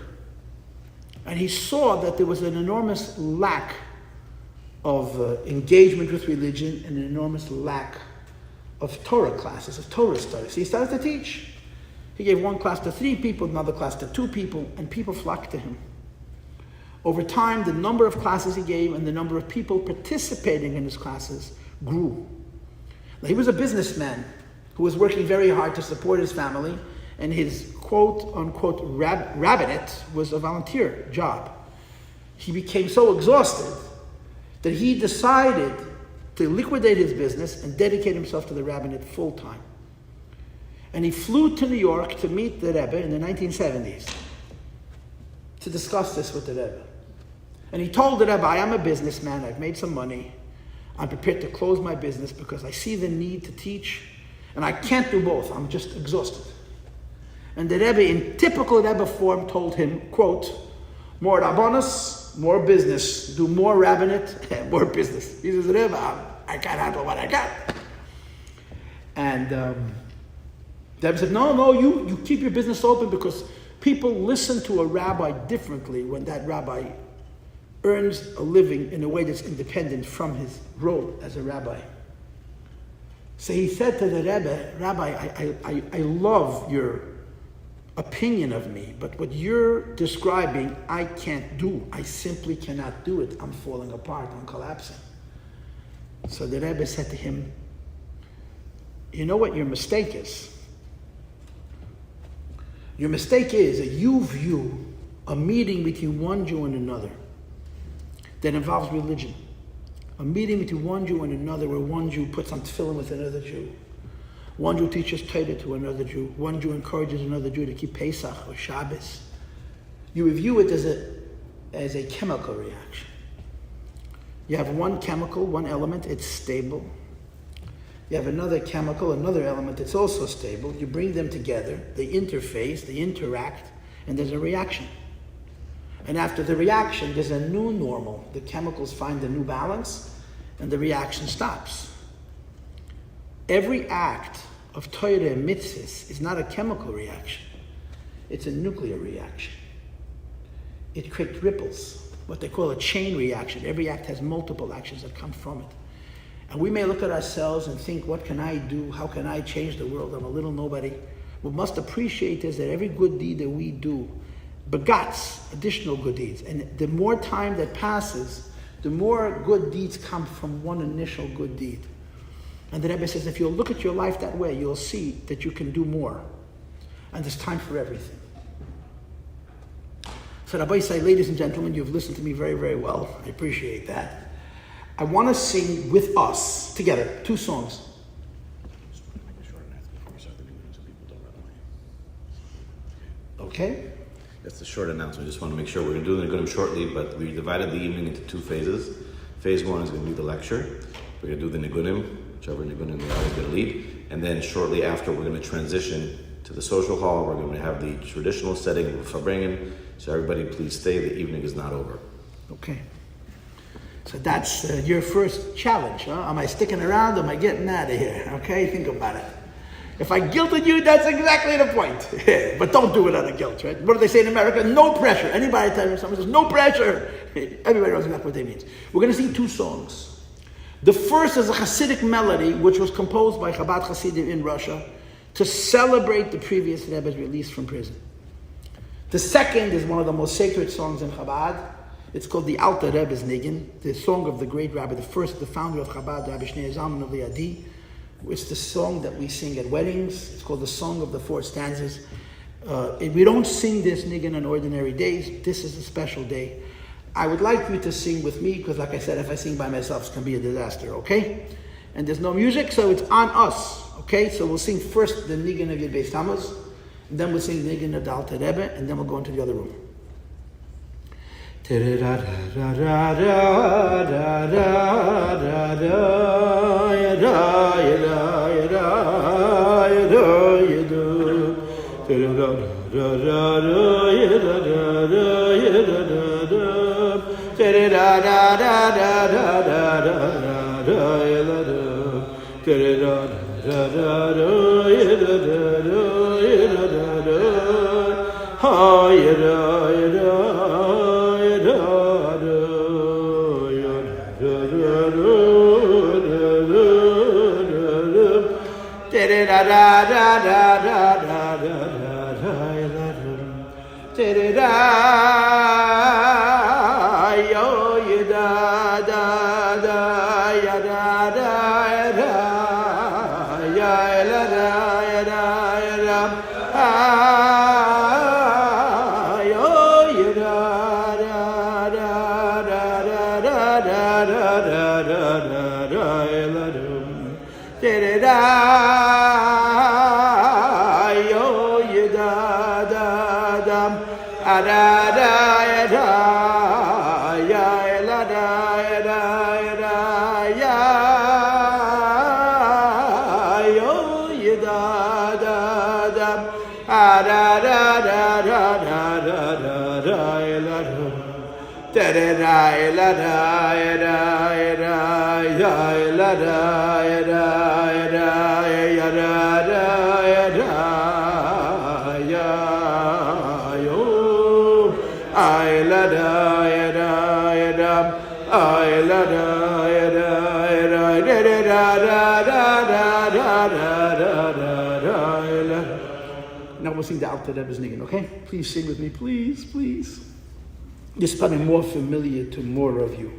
And he saw that there was an enormous lack of engagement with religion and an enormous lack of Torah classes, of Torah studies. So he started to teach. He gave one class to 3 people, another class to 2 people, and people flocked to him. Over time, the number of classes he gave and the number of people participating in his classes grew. Now, he was a businessman who was working very hard to support his family, and his quote-unquote rabbinate was a volunteer job. He became so exhausted that he decided to liquidate his business and dedicate himself to the rabbinate full time. And he flew to New York to meet the Rebbe in the 1970s to discuss this with the Rebbe. And he told the Rebbe, I am a businessman, I've made some money, I'm prepared to close my business because I see the need to teach, and I can't do both, I'm just exhausted. And the Rebbe, in typical Rebbe form, told him, quote, more rabbanos, more business, do more rabbinate, more business. He says, Rebbe, I can't handle what I got. And the Rebbe said, no, you keep your business open because people listen to a rabbi differently when that rabbi earns a living in a way that's independent from his role as a rabbi. So he said to the Rebbe, Rabbi, I love your opinion of me, but what you're describing, I can't do. I simply cannot do it. I'm falling apart, I'm collapsing. So the Rebbe said to him, you know what your mistake is? Your mistake is that you view a meeting between one Jew and another that involves religion. A meeting between one Jew and another where one Jew puts on tefillin with another Jew. One Jew teaches Torah to another Jew. One Jew encourages another Jew to keep Pesach or Shabbos. You view it as a chemical reaction. You have one chemical, one element, it's stable. You have another chemical, another element that's also stable. You bring them together, they interface, they interact, and there's a reaction. And after the reaction, there's a new normal. The chemicals find a new balance, and the reaction stops. Every act of Torah and mitzvahs is not a chemical reaction. It's a nuclear reaction. It creates ripples, what they call a chain reaction. Every act has multiple actions that come from it. And we may look at ourselves and think, what can I do? How can I change the world? I'm a little nobody. What we must appreciate is that every good deed that we do begats additional good deeds. And the more time that passes, the more good deeds come from one initial good deed. And the Rebbe says, if you'll look at your life that way, you'll see that you can do more. And there's time for everything. So Rabbi say, ladies and gentlemen, you've listened to me very, very well. I appreciate that. I want to sing with us, together, 2 songs. Okay? That's the short announcement. I just want to make sure we're going to do the Nigunim shortly, but we divided the evening into 2 phases. Phase 1 is going to be the lecture. We're going to do the Nigunim, whichever Nigunim the audience is going to lead. And then shortly after, we're going to transition to the social hall. We're going to have the traditional setting with Fabringen. So everybody please stay. The evening is not over. Okay. So that's your first challenge. Huh? Am I sticking around? Am I getting out of here? Okay, think about it. If I guilted you, that's exactly the point. But don't do it out of guilt, right? What do they say in America? No pressure. Anybody tell me someone says, no pressure. Everybody knows exactly what they mean. We're going to sing 2 songs. The first is a Hasidic melody, which was composed by Chabad Hasidim in Russia to celebrate the previous Rebbe's release from prison. The second is one of the most sacred songs in Chabad. It's called the Alter Rebbe's Nigun, the song of the great rabbi, the founder of Chabad, Rabbi Shneur Zalman of Liadi. It's the song that we sing at weddings. It's called the Song of the 4 Stanzas. We don't sing this nigun on ordinary days. This is a special day. I would like you to sing with me, because like I said, if I sing by myself, it can be a disaster, okay? And there's no music, so it's on us, okay? So we'll sing first the nigun of Yud Beis Tammuz, and then we'll sing the nigun of the Alter Rebbe, and then we'll go into the other room. Now we'll sing the Alter Rebbe's Nigun, okay? Please sing with me, please, please. This is probably more familiar to more of you.